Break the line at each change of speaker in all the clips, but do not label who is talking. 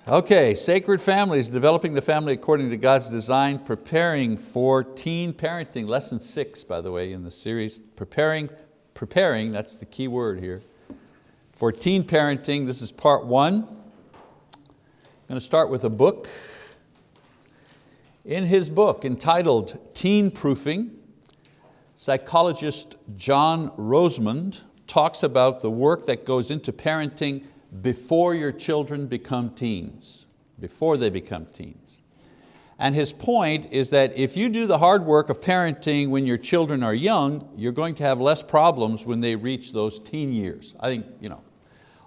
Okay, Sacred Families, developing the family according to God's design, preparing for teen parenting. Lesson 6, by the way, in the series. Preparing, that's the key word here. For teen parenting, this is part 1. I'm going to start with a book. In his book entitled Teen Proofing, psychologist John Rosemond talks about the work that goes into parenting before your children become teens, before they become teens. And his point is that if you do the hard work of parenting when your children are young, you're going to have less problems when they reach those teen years. I think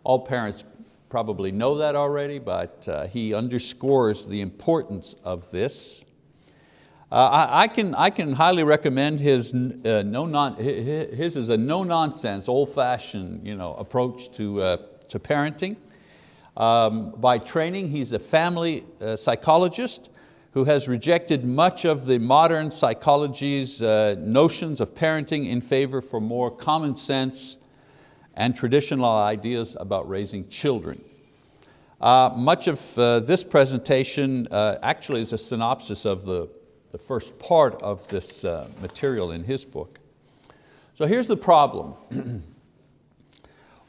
all parents probably know that already, but he underscores the importance of this. I can highly recommend his. His is a no-nonsense, old-fashioned approach to parenting. By training, he's a family psychologist who has rejected much of the modern psychology's notions of parenting in favor for more common sense and traditional ideas about raising children. Much of this presentation actually is a synopsis of the first part of this material in his book. So here's the problem.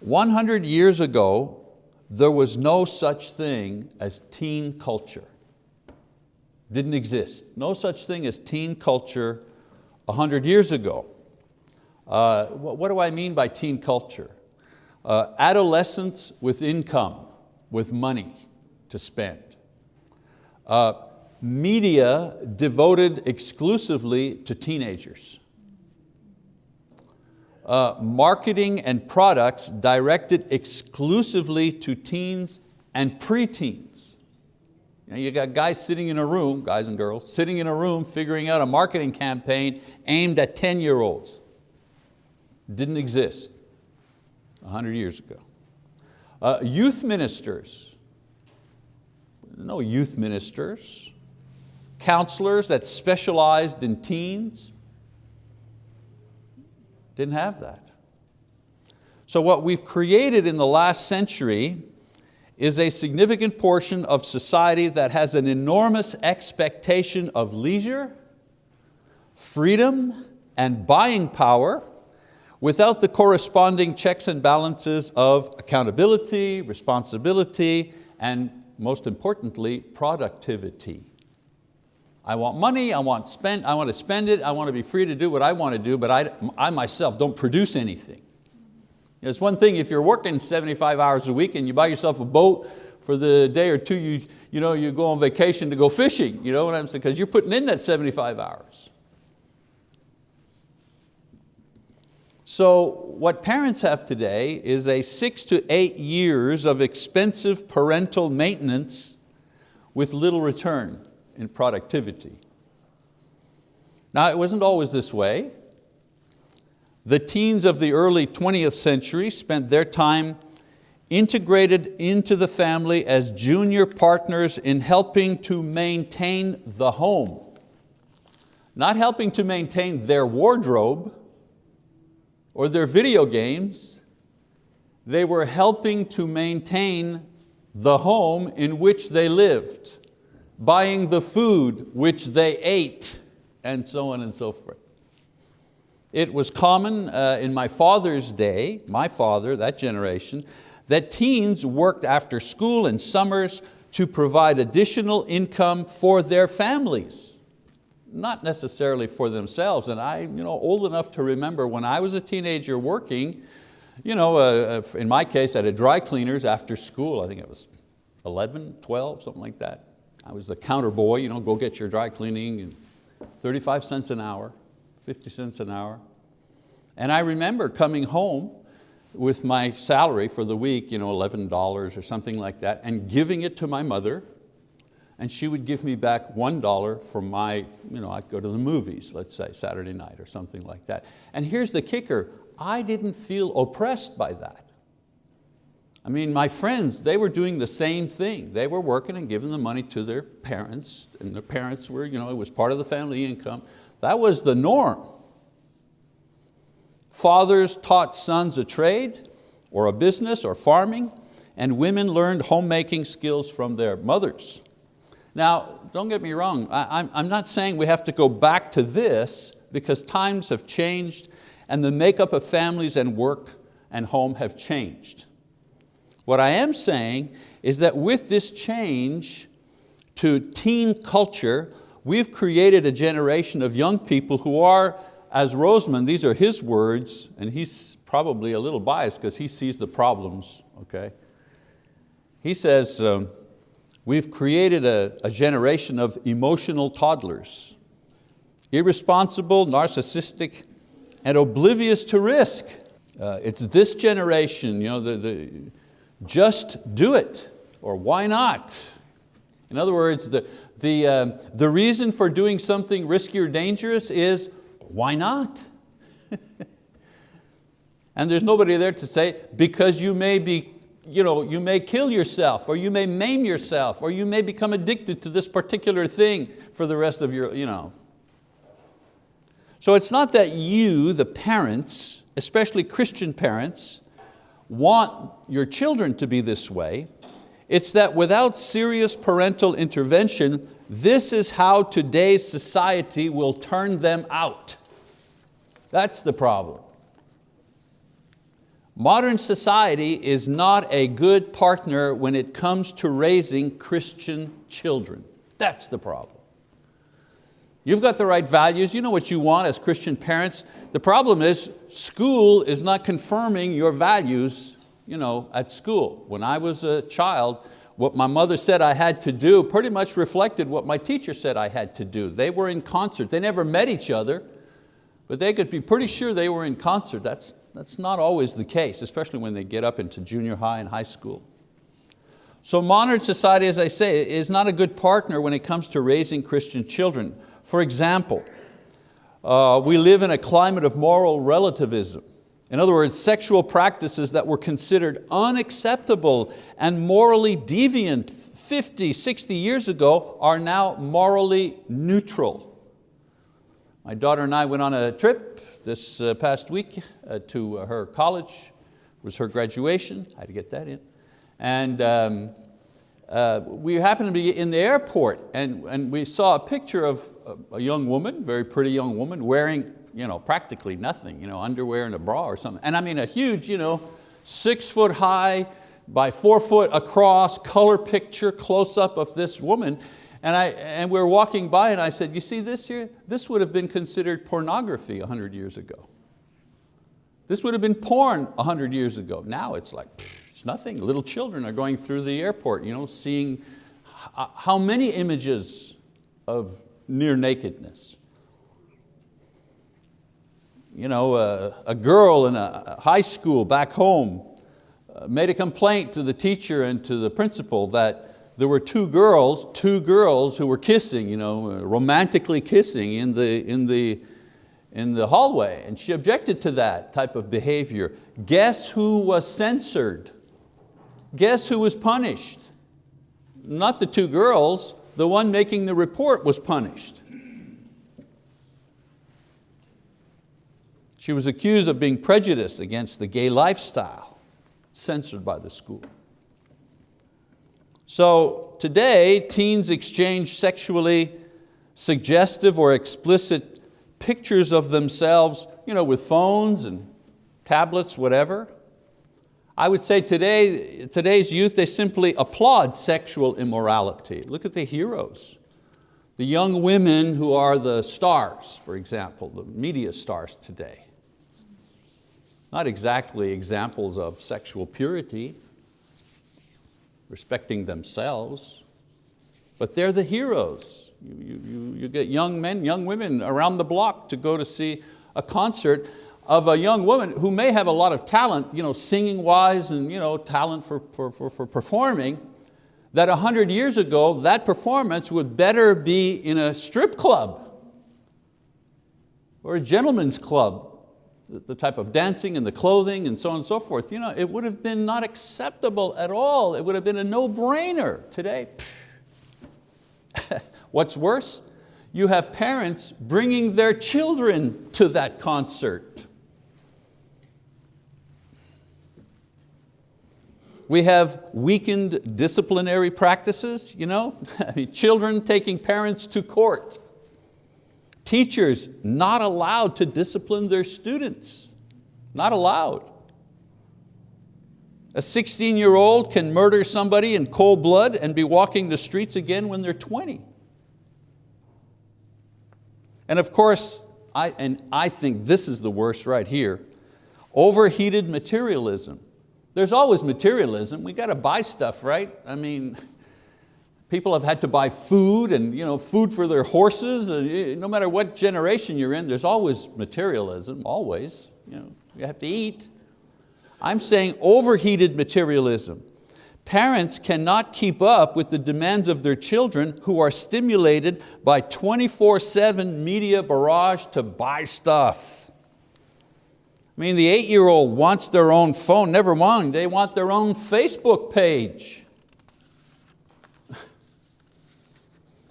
100 years ago, there was no such thing as teen culture. Didn't exist. No such thing as teen culture 100 years ago. What do I mean by teen culture? Adolescents with income, with money to spend. Media devoted exclusively to teenagers. Marketing and products directed exclusively to teens and preteens. You got guys sitting in a room, guys and girls, sitting in a room figuring out a marketing campaign aimed at 10-year-olds. Didn't exist 100 years ago. Youth ministers. No youth ministers. Counselors that specialized in teens. Didn't have that. So what we've created in the last century is a significant portion of society that has an enormous expectation of leisure, freedom, and buying power without the corresponding checks and balances of accountability, responsibility, and most importantly, productivity. I want money, I want to spend it, I want to be free to do what I want to do, but I myself don't produce anything. It's one thing if you're working 75 hours a week and you buy yourself a boat for the day or two you go on vacation to go fishing, you know what I'm saying? Because you're putting in that 75 hours. So what parents have today is a 6 to 8 years of expensive parental maintenance with little return in productivity. Now, it wasn't always this way. The teens of the early 20th century spent their time integrated into the family as junior partners in helping to maintain the home. Not helping to maintain their wardrobe or their video games. They were helping to maintain the home in which they lived, buying the food which they ate, and so on and so forth. It was common in my father's day, my father, that generation, that teens worked after school and summers to provide additional income for their families, not necessarily for themselves. And I'm old enough to remember when I was a teenager working, in my case at a dry cleaners after school, I think it was 11, 12, something like that. I was the counter boy, go get your dry cleaning, and 35 cents an hour, 50 cents an hour. And I remember coming home with my salary for the week, $11 or something like that, and giving it to my mother, and she would give me back $1 for my, I'd go to the movies, let's say Saturday night or something like that. And here's the kicker, I didn't feel oppressed by that. I mean, my friends, they were doing the same thing. They were working and giving the money to their parents, and their parents were, it was part of the family income. That was the norm. Fathers taught sons a trade or a business or farming, and women learned homemaking skills from their mothers. Now, don't get me wrong, I'm not saying we have to go back to this, because times have changed and the makeup of families and work and home have changed. What I am saying is that with this change to teen culture, we've created a generation of young people who are, as Roseman, these are his words, and he's probably a little biased because he sees the problems, okay? He says, we've created a generation of emotional toddlers, irresponsible, narcissistic, and oblivious to risk. It's this generation, just do it, or why not? In other words, the reason for doing something risky or dangerous is, why not? And there's nobody there to say, because you may kill yourself, or you may maim yourself, or you may become addicted to this particular thing for the rest of your, So it's not that you, the parents, especially Christian parents, want your children to be this way. It's that without serious parental intervention, this is how today's society will turn them out. That's the problem. Modern society is not a good partner when it comes to raising Christian children. That's the problem. You've got the right values, you know what you want as Christian parents. The problem is school is not confirming your values at school. When I was a child, what my mother said I had to do pretty much reflected what my teacher said I had to do. They were in concert. They never met each other, but they could be pretty sure they were in concert. That's not always the case, especially when they get up into junior high and high school. So modern society, as I say, is not a good partner when it comes to raising Christian children. For example, we live in a climate of moral relativism. In other words, sexual practices that were considered unacceptable and morally deviant 50, 60 years ago are now morally neutral. My daughter and I went on a trip this past week to her college. It was her graduation, I had to get that in. And we happened to be in the airport, and we saw a picture of a young woman, very pretty young woman, wearing practically nothing, underwear and a bra or something. And I mean a huge 6 foot high by 4 foot across color picture close up of this woman. And we were walking by and I said, you see this here? This would have been considered pornography 100 years ago. This would have been porn 100 years ago. Now it's like, it's nothing. Little children are going through the airport, seeing how many images of near nakedness. A girl in a high school back home made a complaint to the teacher and to the principal that there were two girls who were kissing, romantically kissing in the hallway, and she objected to that type of behavior. Guess who was censored? Guess who was punished? Not the two girls, the one making the report was punished. She was accused of being prejudiced against the gay lifestyle, censored by the school. So today, teens exchange sexually suggestive or explicit pictures of themselves with phones and tablets, whatever. I would say today's youth, they simply applaud sexual immorality. Look at the heroes. The young women who are the stars, for example, the media stars today. Not exactly examples of sexual purity, respecting themselves, but they're the heroes. You get young men, young women around the block to go to see a concert of a young woman who may have a lot of talent, singing wise and talent for performing, that 100 years ago, that performance would better be in a strip club or a gentleman's club, the type of dancing and the clothing and so on and so forth. It would have been not acceptable at all. It would have been a no-brainer. Today, what's worse? You have parents bringing their children to that concert. We have weakened disciplinary practices, children taking parents to court. Teachers not allowed to discipline their students, not allowed. A 16-year-old can murder somebody in cold blood and be walking the streets again when they're 20. And of course, I think this is the worst right here, overheated materialism. There's always materialism. We got to buy stuff, right? I mean, people have had to buy food and food for their horses. No matter what generation you're in, there's always materialism, always. You have to eat. I'm saying overheated materialism. Parents cannot keep up with the demands of their children who are stimulated by 24/7 media barrage to buy stuff. I mean, the 8-year-old wants their own phone, never mind, they want their own Facebook page.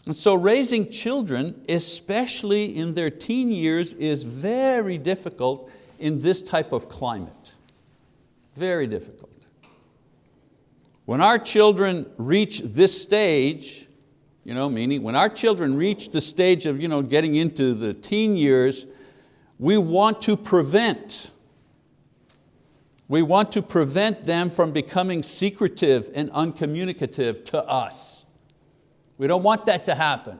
And so raising children, especially in their teen years, is very difficult in this type of climate. Very difficult. When our children reach this stage, meaning when our children reach the stage of getting into the teen years, we want to prevent them from becoming secretive and uncommunicative to us. We don't want that to happen.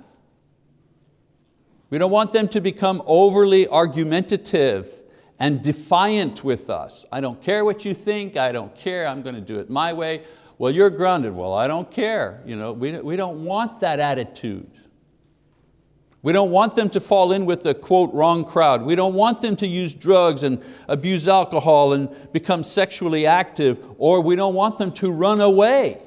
We don't want them to become overly argumentative and defiant with us. I don't care what you think, I don't care, I'm going to do it my way. Well, you're grounded, well, I don't care. We don't want that attitude. We don't want them to fall in with the quote wrong crowd. We don't want them to use drugs and abuse alcohol and become sexually active, or we don't want them to run away.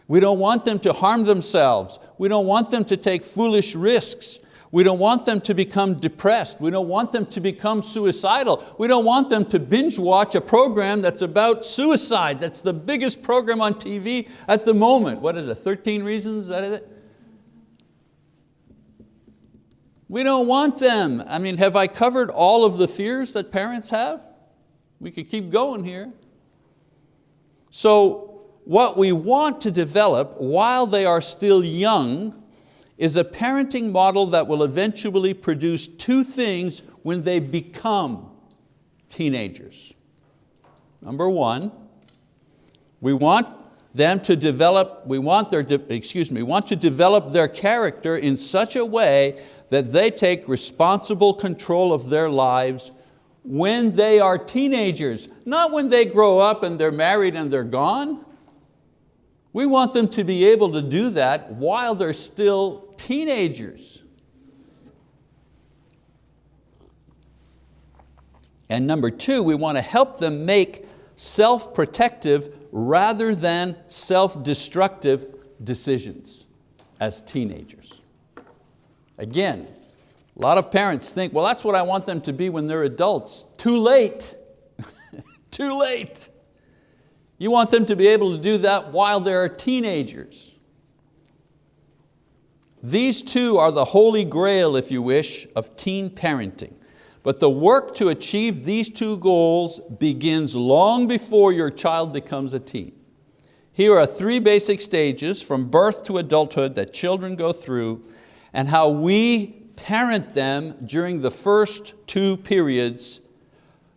We don't want them to harm themselves. We don't want them to take foolish risks. We don't want them to become depressed. We don't want them to become suicidal. We don't want them to binge watch a program that's about suicide. That's the biggest program on TV at the moment. What is it, 13 Reasons? Is that it? We don't want them. I mean, have I covered all of the fears that parents have? We could keep going here. So what we want to develop while they are still young is a parenting model that will eventually produce two things when they become teenagers. Number one, we want to develop their character in such a way that they take responsible control of their lives when they are teenagers, not when they grow up and they're married and they're gone. We want them to be able to do that while they're still teenagers. And number two, we want to help them make self-protective rather than self-destructive decisions as teenagers. Again, a lot of parents think, well, that's what I want them to be when they're adults. Too late. Too late. You want them to be able to do that while they're teenagers. These two are the holy grail, if you wish, of teen parenting. But the work to achieve these two goals begins long before your child becomes a teen. Here are three basic stages from birth to adulthood that children go through, and how we parent them during the first two periods,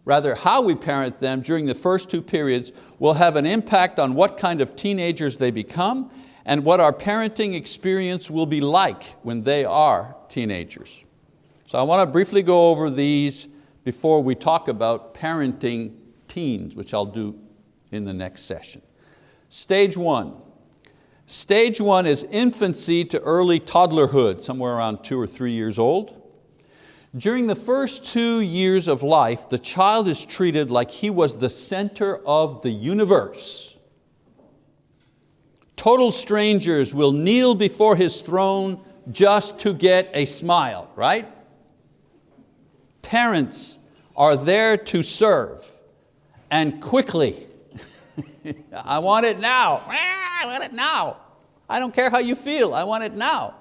how we parent them during the first two periods will have an impact on what kind of teenagers they become and what our parenting experience will be like when they are teenagers. So I want to briefly go over these before we talk about parenting teens, which I'll do in the next session. Stage one. Stage one is infancy to early toddlerhood, somewhere around 2 or 3 years old. During the first 2 years of life, the child is treated like he was the center of the universe. Total strangers will kneel before his throne just to get a smile, right? Parents are there to serve, and quickly. I want it now. I want it now. I don't care how you feel, I want it now.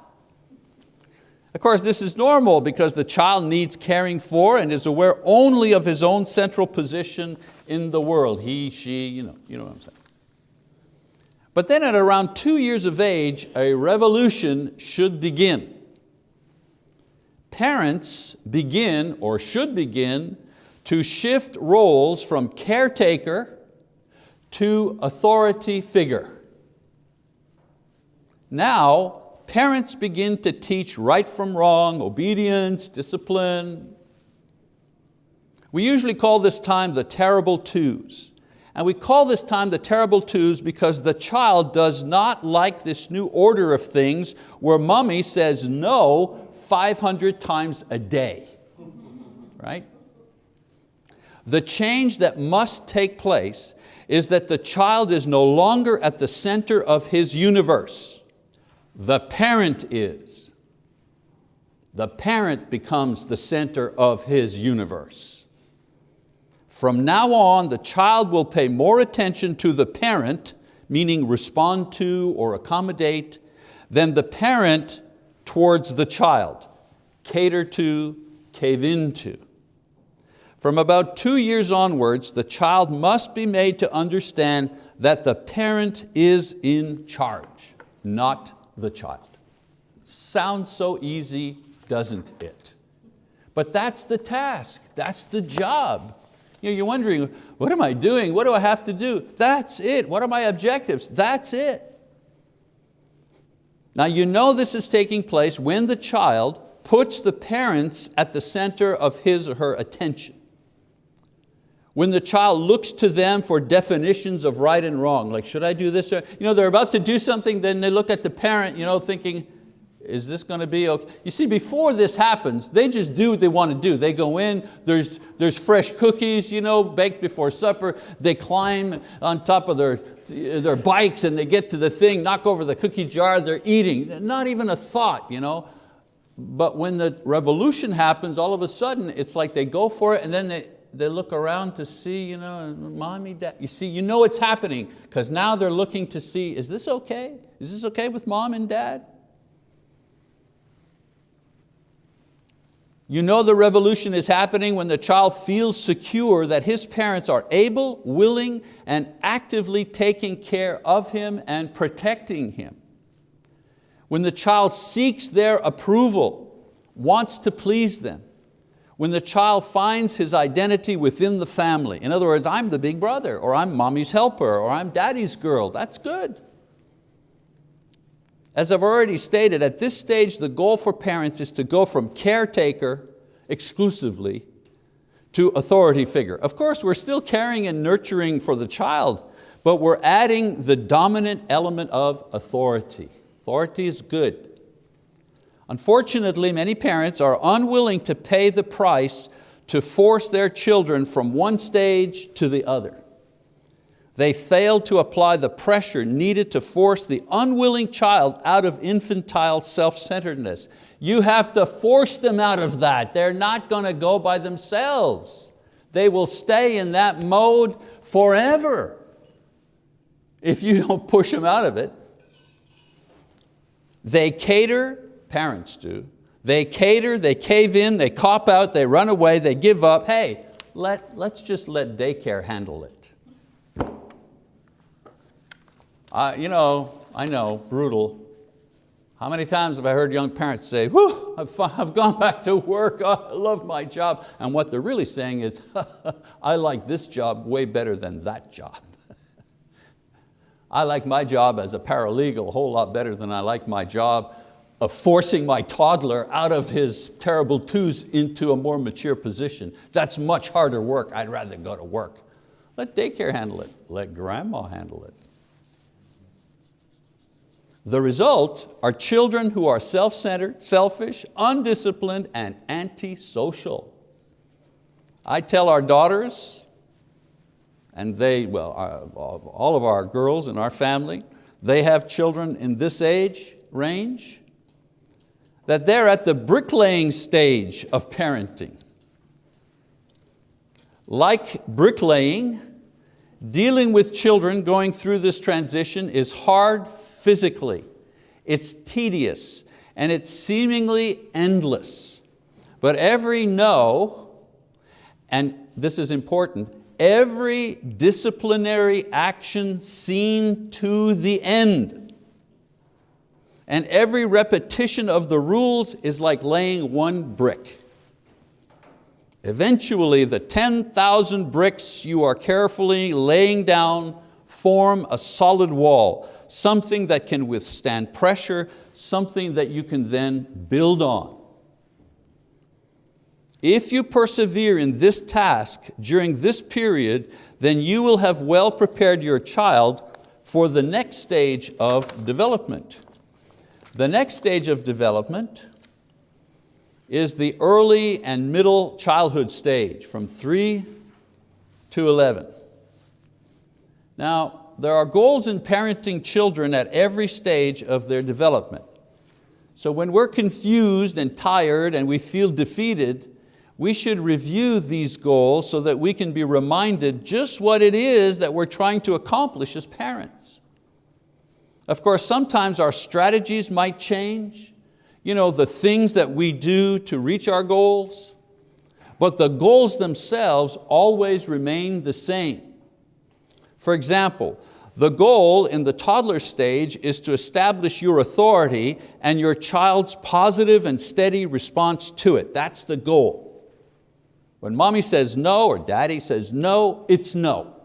Of course, this is normal because the child needs caring for and is aware only of his own central position in the world. He, she, you know what I'm saying. But then at around 2 years of age, a revolution should begin. Parents begin, or should begin, to shift roles from caretaker to authority figure. Now, parents begin to teach right from wrong, obedience, discipline. We usually call this time the terrible twos. And we call this time the terrible twos because the child does not like this new order of things where mommy says no 500 times a day, right? The change that must take place is that the child is no longer at the center of his universe. The parent is. The parent becomes the center of his universe. From now on, the child will pay more attention to the parent, meaning respond to or accommodate, than the parent towards the child, cater to, cave into. From about 2 years onwards, the child must be made to understand that the parent is in charge, not the child. Sounds so easy, doesn't it? But that's the task, that's the job. You're wondering, what am I doing? What do I have to do? That's it. What are my objectives? That's it. Now you know this is taking place when the child puts the parents at the center of his or her attention. When the child looks to them for definitions of right and wrong, like should I do this? They're about to do something, then they look at the parent thinking, is this going to be okay? You see, before this happens, they just do what they want to do. They go in, there's fresh cookies, baked before supper. They climb on top of their bikes and they get to the thing, knock over the cookie jar, they're eating. Not even a thought. But when the revolution happens, all of a sudden, it's like they go for it and then they look around to see, mommy, dad. You see, it's happening because now they're looking to see, is this okay? Is this okay with mom and dad? The revolution is happening when the child feels secure that his parents are able, willing, and actively taking care of him and protecting him. When the child seeks their approval, wants to please them. When the child finds his identity within the family. In other words, I'm the big brother, or I'm mommy's helper, or I'm daddy's girl. That's good. As I've already stated, at this stage the goal for parents is to go from caretaker exclusively to authority figure. Of course, we're still caring and nurturing for the child, but we're adding the dominant element of authority. Authority is good. Unfortunately, many parents are unwilling to pay the price to force their children from one stage to the other. They fail to apply the pressure needed to force the unwilling child out of infantile self-centeredness. You have to force them out of that. They're not going to go by themselves. They will stay in that mode forever if you don't push them out of it. They cater, parents do. They cater, they cave in, they cop out, they run away, they give up. Hey, let's just let daycare handle it. I know, brutal. How many times have I heard young parents say, whew, I've gone back to work, I love my job. And what they're really saying is, I like this job way better than that job. I like my job as a paralegal a whole lot better than I like my job of forcing my toddler out of his terrible twos into a more mature position. That's much harder work. I'd rather go to work. Let daycare handle it. Let grandma handle it. The result are children who are self-centered, selfish, undisciplined, and antisocial. I tell our daughters, and all of our girls in our family, they have children in this age range, that they're at the bricklaying stage of parenting. Like bricklaying, dealing with children going through this transition is hard physically, it's tedious, and it's seemingly endless. But every no, and this is important, every disciplinary action seen to the end. And every repetition of the rules is like laying one brick. Eventually, the 10,000 bricks you are carefully laying down form a solid wall, something that can withstand pressure, something that you can then build on. If you persevere in this task during this period, then you will have well prepared your child for the next stage of development. The next stage of development is the early and middle childhood stage, from 3 to 11. Now, there are goals in parenting children at every stage of their development. So when we're confused and tired and we feel defeated, we should review these goals so that we can be reminded just what it is that we're trying to accomplish as parents. Of course, sometimes our strategies might change, the things that we do to reach our goals, but the goals themselves always remain the same. For example, the goal in the toddler stage is to establish your authority and your child's positive and steady response to it. That's the goal. When mommy says no or daddy says no, it's no.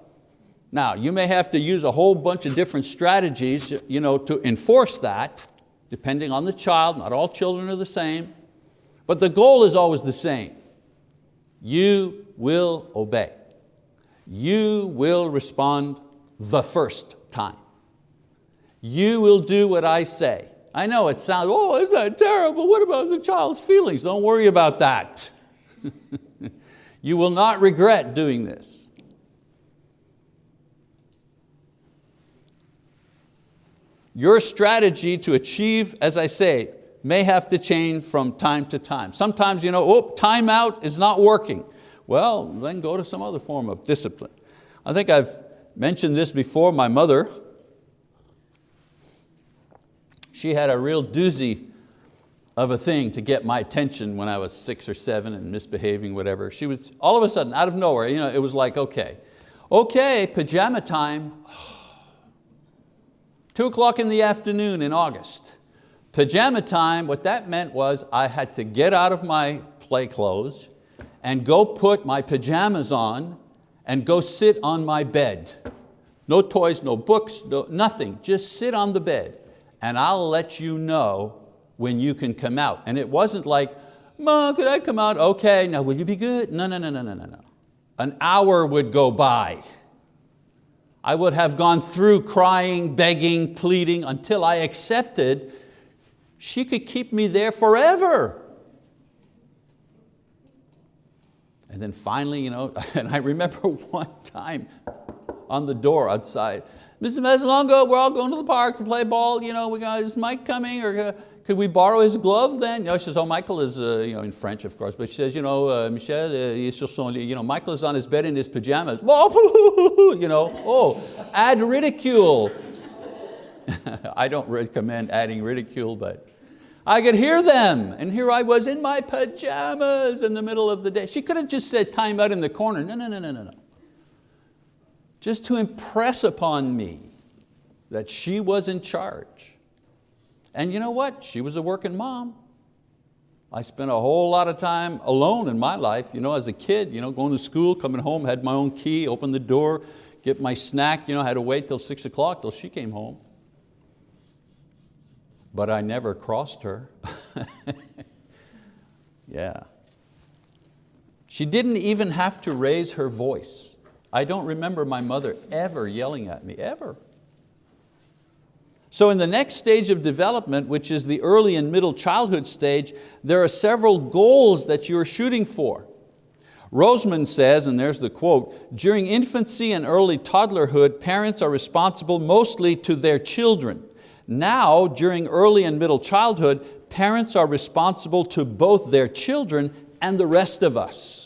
Now, you may have to use a whole bunch of different strategies to enforce that, depending on the child. Not all children are the same, but the goal is always the same. You will obey. You will respond the first time. You will do what I say. I know it sounds, oh, isn't that terrible? What about the child's feelings? Don't worry about that. You will not regret doing this. Your strategy to achieve, as I say, may have to change from time to time. Sometimes, time out is not working. Well, then go to some other form of discipline. I think I've mentioned this before. My mother, she had a real doozy of a thing to get my attention when I was 6 or 7 and misbehaving, whatever. She was, all of a sudden, out of nowhere, it was like, okay, pajama time. 2 o'clock in the afternoon in August. Pajama time, what that meant was I had to get out of my play clothes and go put my pajamas on and go sit on my bed. No toys, no books, nothing, just sit on the bed and I'll let you know when you can come out. And it wasn't like, Mom, could I come out? Okay, now will you be good? No. An hour would go by. I would have gone through crying, begging, pleading until I accepted she could keep me there forever. And then finally, and I remember one time on the door outside, Mrs. Mesalongo, we're all going to the park to play ball. We got, is Mike coming, or could we borrow his glove then? She says, oh, Michael is, in French, of course, but she says, Michel, Michael is on his bed in his pajamas. Add ridicule. I don't recommend adding ridicule, but I could hear them. And here I was in my pajamas in the middle of the day. She could have just said time out in the corner. No. Just to impress upon me that she was in charge. And you know what? She was a working mom. I spent a whole lot of time alone in my life, as a kid, going to school, coming home, had my own key, opened the door, get my snack, had to wait till 6 o'clock till she came home. But I never crossed her. Yeah. She didn't even have to raise her voice. I don't remember my mother ever yelling at me, ever. So in the next stage of development, which is the early and middle childhood stage, there are several goals that you're shooting for. Roseman says, and there's the quote, during infancy and early toddlerhood, parents are responsible mostly to their children. Now, during early and middle childhood, parents are responsible to both their children and the rest of us.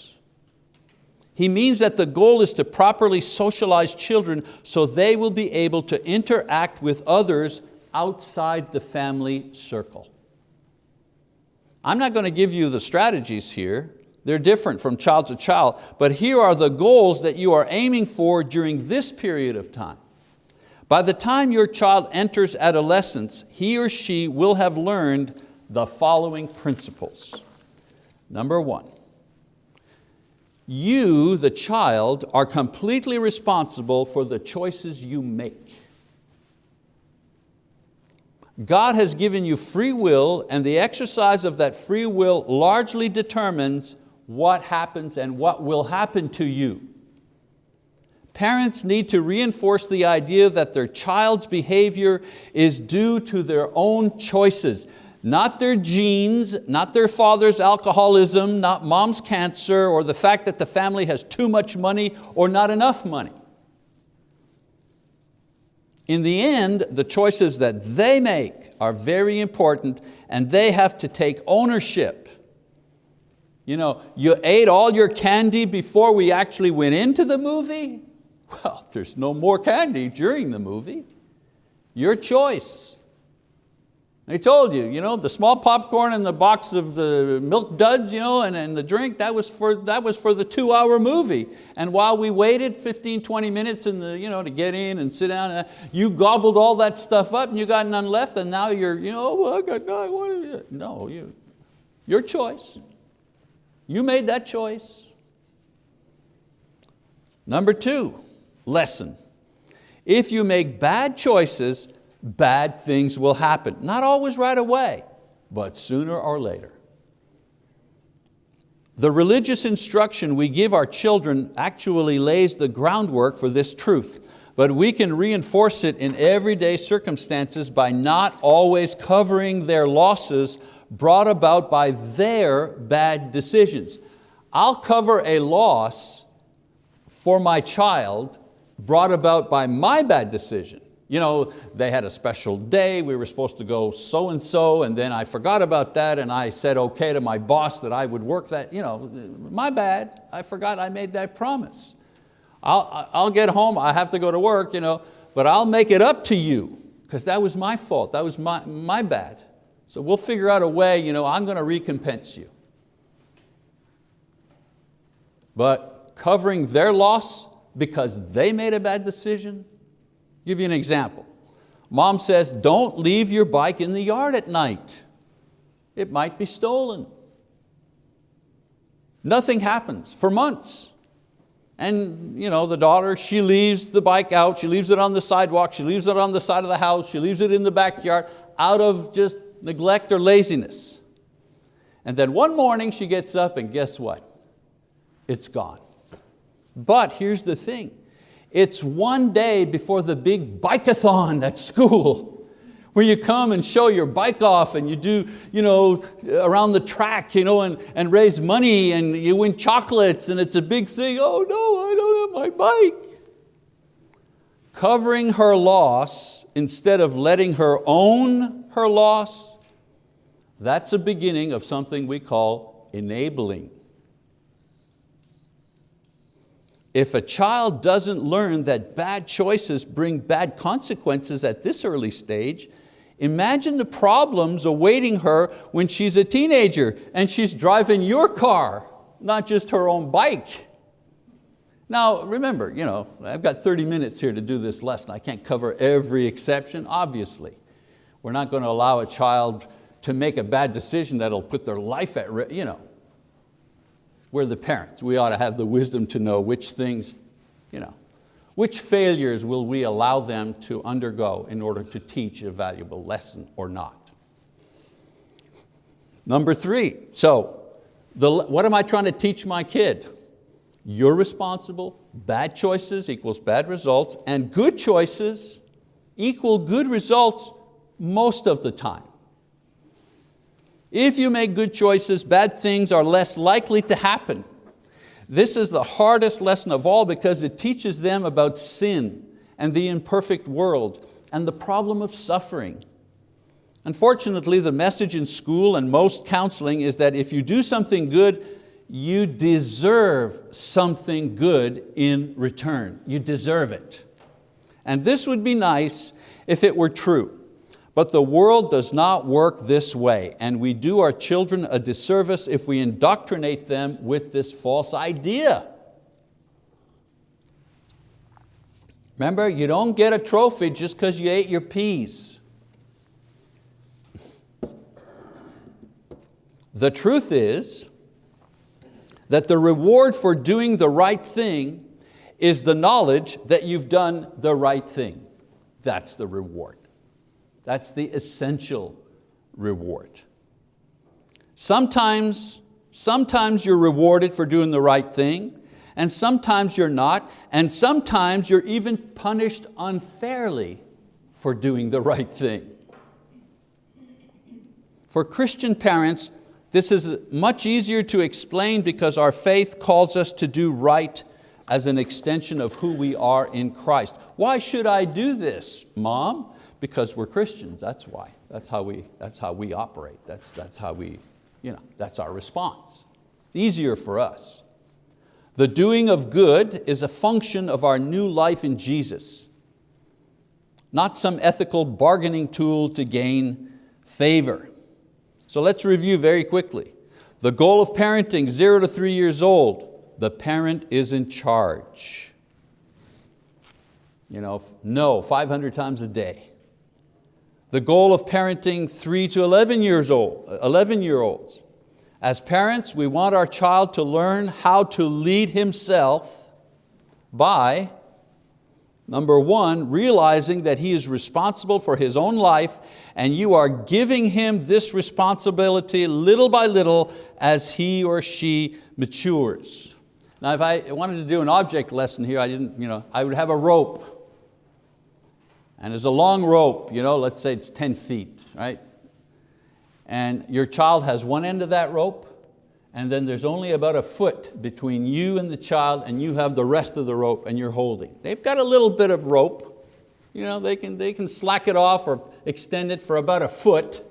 He means that the goal is to properly socialize children so they will be able to interact with others outside the family circle. I'm not going to give you the strategies here. They're different from child to child, but here are the goals that you are aiming for during this period of time. By the time your child enters adolescence, he or she will have learned the following principles. Number one, you, the child, are completely responsible for the choices you make. God has given you free will, and the exercise of that free will largely determines what happens and what will happen to you. Parents need to reinforce the idea that their child's behavior is due to their own choices, not their genes, not their father's alcoholism, not mom's cancer, or the fact that the family has too much money or not enough money. In the end, the choices that they make are very important, and they have to take ownership. You ate all your candy before we actually went into the movie? Well, there's no more candy during the movie. Your choice. I told you, the small popcorn and the box of the Milk Duds, and the drink, that was for the 2-hour movie. And while we waited 15, 20 minutes to get in and sit down, you gobbled all that stuff up and you got none left, and now you're, I got none. No, your choice. You made that choice. Number 2, lesson. If you make bad choices, bad things will happen. Not always right away, but sooner or later. The religious instruction we give our children actually lays the groundwork for this truth, but we can reinforce it in everyday circumstances by not always covering their losses brought about by their bad decisions. I'll cover a loss for my child brought about by my bad decision. They had a special day, we were supposed to go so-and-so, and then I forgot about that, and I said okay to my boss that I would work that, my bad, I forgot I made that promise. I'll get home, I have to go to work, but I'll make it up to you, because that was my fault, that was my bad. So we'll figure out a way, I'm going to recompense you. But covering their loss because they made a bad decision. I'll give you an example. Mom says, don't leave your bike in the yard at night. It might be stolen. Nothing happens for months. And the daughter, she leaves the bike out, she leaves it on the sidewalk, she leaves it on the side of the house, she leaves it in the backyard out of just neglect or laziness. And then one morning she gets up and guess what? It's gone. But here's the thing, it's one day before the big bike-a-thon at school, where you come and show your bike off and you do around the track and raise money and you win chocolates and it's a big thing. Oh no, I don't have my bike. Covering her loss instead of letting her own her loss, that's a beginning of something we call enabling. If a child doesn't learn that bad choices bring bad consequences at this early stage, imagine the problems awaiting her when she's a teenager and she's driving your car, not just her own bike. Now remember, I've got 30 minutes here to do this lesson. I can't cover every exception, obviously. We're not going to allow a child to make a bad decision that'll put their life at risk. We're the parents. We ought to have the wisdom to know which things, which failures will we allow them to undergo in order to teach a valuable lesson or not. Number 3, what am I trying to teach my kid? You're responsible, bad choices equals bad results, and good choices equal good results most of the time. If you make good choices, bad things are less likely to happen. This is the hardest lesson of all because it teaches them about sin and the imperfect world and the problem of suffering. Unfortunately, the message in school and most counseling is that if you do something good, you deserve something good in return. You deserve it. And this would be nice if it were true. But the world does not work this way, and we do our children a disservice if we indoctrinate them with this false idea. Remember, you don't get a trophy just because you ate your peas. The truth is that the reward for doing the right thing is the knowledge that you've done the right thing. That's the reward. That's the essential reward. Sometimes you're rewarded for doing the right thing, and sometimes you're not, and sometimes you're even punished unfairly for doing the right thing. For Christian parents, this is much easier to explain because our faith calls us to do right as an extension of who we are in Christ. Why should I do this, Mom? Because we're Christians, that's why. That's how we operate. That's our response. It's easier for us. The doing of good is a function of our new life in Jesus, not some ethical bargaining tool to gain favor. So let's review very quickly. The goal of parenting, 0 to 3 years old, the parent is in charge. No, 500 times a day. The goal of parenting 3 to 11-year-olds. As parents, we want our child to learn how to lead himself by, number 1, realizing that he is responsible for his own life, and you are giving him this responsibility little by little as he or she matures. Now if I wanted to do an object lesson here, I would have a rope. And there's a long rope, let's say it's 10 feet, right? And your child has one end of that rope, and then there's only about a foot between you and the child, and you have the rest of the rope and you're holding. They've got a little bit of rope. They can slack it off or extend it for about a foot.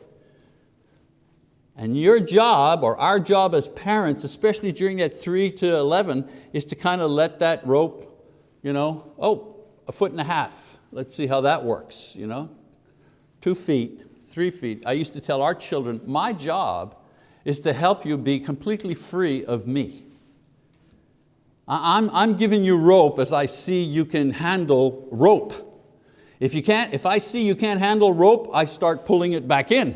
And your job, or our job as parents, especially during that 3 to 11, is to kind of let that rope, a foot and a half. Let's see how that works. 2 feet, 3 feet. I used to tell our children, my job is to help you be completely free of me. I'm giving you rope as I see you can handle rope. If I see you can't handle rope, I start pulling it back in.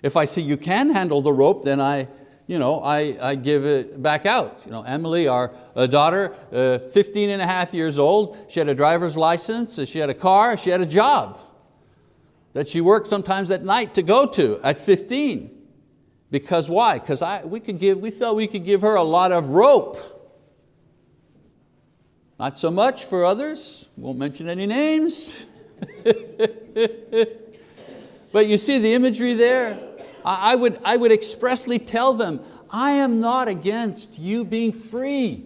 If I see you can handle the rope, then I give it back out. Emily, our daughter, 15 and a half years old, she had a driver's license, she had a car, she had a job that she worked sometimes at night to go to at 15. Because why? Because we felt we could give her a lot of rope. Not so much for others, won't mention any names. But you see the imagery there? I would expressly tell them, I am not against you being free.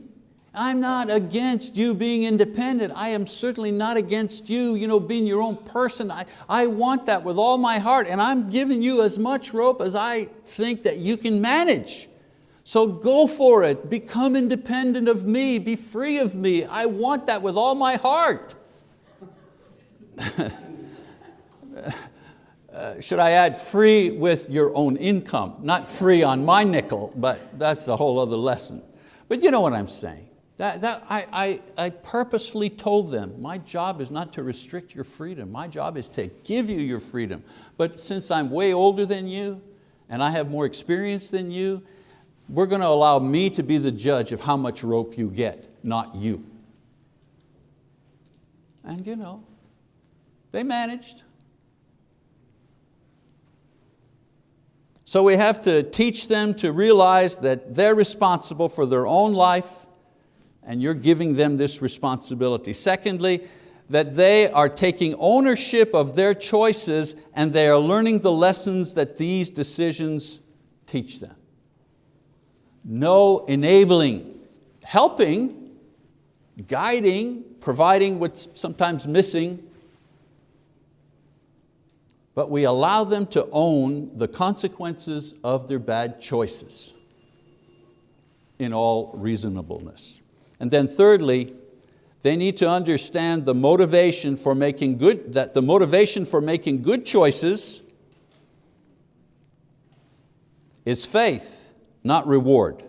I'm not against you being independent. I am certainly not against you, being your own person. I want that with all my heart, and I'm giving you as much rope as I think that you can manage. So go for it, become independent of me, be free of me. I want that with all my heart. Should I add free with your own income? Not free on my nickel, but that's a whole other lesson. But you know what I'm saying. I purposefully told them, my job is not to restrict your freedom. My job is to give you your freedom. But since I'm way older than you, and I have more experience than you, we're going to allow me to be the judge of how much rope you get, not you. And they managed. So we have to teach them to realize that they're responsible for their own life, and you're giving them this responsibility. Secondly, that they are taking ownership of their choices and they are learning the lessons that these decisions teach them. No enabling, helping, guiding, providing what's sometimes missing, but we allow them to own the consequences of their bad choices in all reasonableness. And then thirdly, They need to understand the motivation for making good, that the motivation for making good choices is faith, not reward,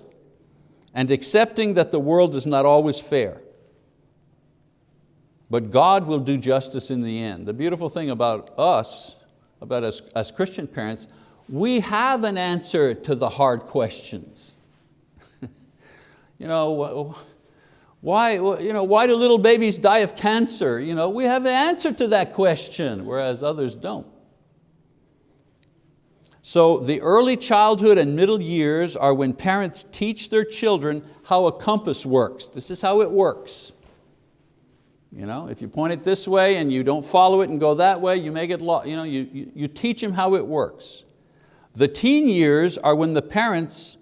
and accepting that the world is not always fair. But God will do justice in the end. The beautiful thing about us, as Christian parents, we have an answer to the hard questions. Why do little babies die of cancer? We have an answer to that question, whereas others don't. So the early childhood and middle years are when parents teach their children how a compass works. This is how it works. If you point it this way and you don't follow it and go that way, you may get lost. You teach them how it works. The teen years are when the parents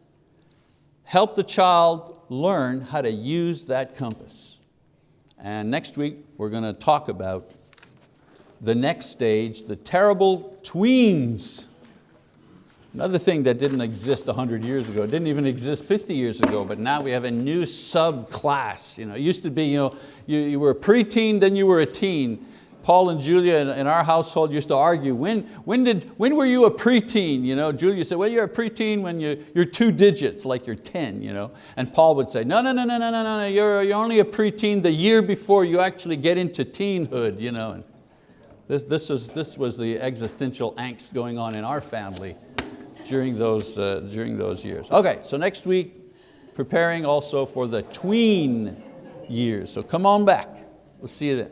help the child learn how to use that compass. And next week we're going to talk about the next stage, the terrible tweens. Another thing that didn't exist 100 years ago, didn't even exist 50 years ago, but now we have a new subclass. It used to be, you were a preteen, then you were a teen. Paul and Julia in our household used to argue, when were you a preteen? Julia said, well, you're a preteen when you're 2 digits, like you're 10. And Paul would say, no, you're only a preteen the year before you actually get into teenhood. And this was the existential angst going on in our family during those years. Okay, so next week, preparing also for the tween years. So come on back. We'll see you then.